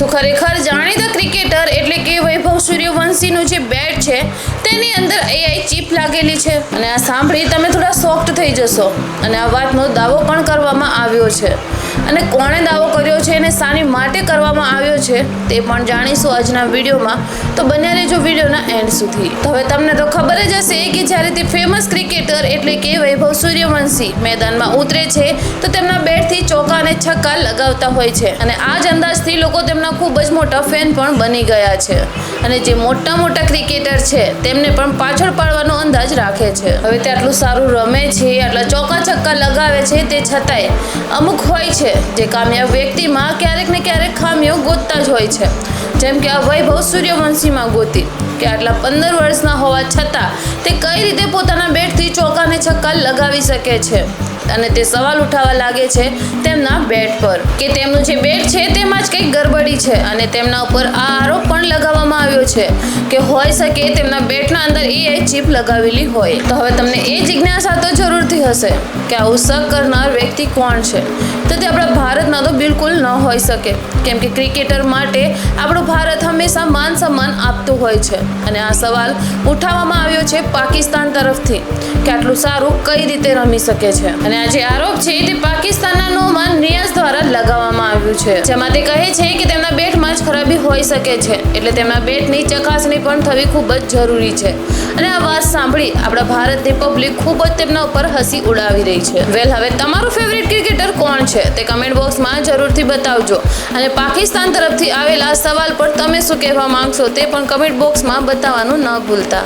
શું ખરેખર જાણીતા ક્રિકેટર એટલે કે વૈભવ સૂર્યવંશીનું જે બેટ છે તેની અંદર AI ચિપ લાગેલી છે અને આ સાંભળી તમે થોડા શોક્ડ થઈ જશો અને આ વાતનો દાવો પણ કરવામાં આવ્યો છે અને કોણે દાવો કર્યો છે અને શાની માટે કરવામાં આવ્યો છે તે પણ જાણીશું આજના વિડીયોમાં, તો બન્યા રહેજો વિડીયોના એન્ડ સુધી। તો હવે તમને તો ખબર જ હશે કે જ્યારે તે ફેમસ ક્રિકેટર એટલે કે વૈભવ સૂર્યવંશી મેદાનમાં ઉતરે છે તો તેમના બેટથી ચોકા અને છક્કા લગાવતા હોય છે અને આ જ અંદાજથી લોકો તેમના ખૂબ જ મોટા ફેન પણ બની ગયા છે અને જે મોટા મોટા ક્રિકેટર છે તેમને પણ પાછળ પાડવાનો અંદાજ રાખે છે। હવે તે આટલું સારું રમે છે, આટલા ચોકા છક્કા લગાવે છે, તે છતાંય અમુક હોય છે જે કામયાબ વ્યક્તિમાં ક્યારેક ને ક્યારેક ખામીઓ ગોતતા જ હોય છે, જેમ કે આ વૈભવ સૂર્યવંશીમાં ગોતી કે આટલા 15 વર્ષના હોવા છતાં તે કઈ રીતે પોતાના બેટથી ચોકા અને છક્કા લગાવી શકે છે અને તે સવાલ ઉઠાવવા લાગે છે તેમના બેટ પર કે તેમનું જે બેટ છે તેમાં જ કંઈક ગરબડી છે અને તેમના ઉપર આ આરોપ પણ લગાવવામાં આવ્યો છે કે હોઈ શકે તેમના બેટના અંદર AI ચિપ લગાવેલી હોય। તો હવે તમને એ જિજ્ઞાસા તો જરૂરથી હશે કે આવું શક કરનાર વ્યક્તિ કોણ છે, તો તે આપણા ભારતમાં તો બિલકુલ ન હોઈ શકે, કેમ કે ક્રિકેટર માટે આપણું ભારત હંમેશા માન સન્માન આપતું હોય છે અને આ સવાલ ઉઠાવવામાં આવ્યો છે પાકિસ્તાન તરફથી કે આટલું સારું કઈ રીતે રમી શકે છે અને આ જે આરોપ છે તે પાકિસ્તાનના નોમાન નિયાઝ દ્વારા લગાવવામાં આવ્યું છે, જેમાં તે કહે છે કે તેમના બેટમાં જ ખરાબી હોઈ શકે છે એટલે તેમના બેટની ચકાસણી પણ થવી ખૂબ જ જરૂરી છે અને આ વાત સાંભળી આપણા ભારતની પબ્લિક ખૂબ જ તેમના ઉપર હસી ઉડાવી રહી છે। વેલ, હવે તમારું ફેવરિટ ક્રિકેટર કોણ છે તે કમેન્ટ બોક્સમાં જરૂરથી બતાવજો અને પાકિસ્તાન તરફથી આવેલા સવાલ પર તમે શું કહેવા માંગશો તે પણ કમેન્ટ બોક્સમાં બતાવવાનું ન ભૂલતા।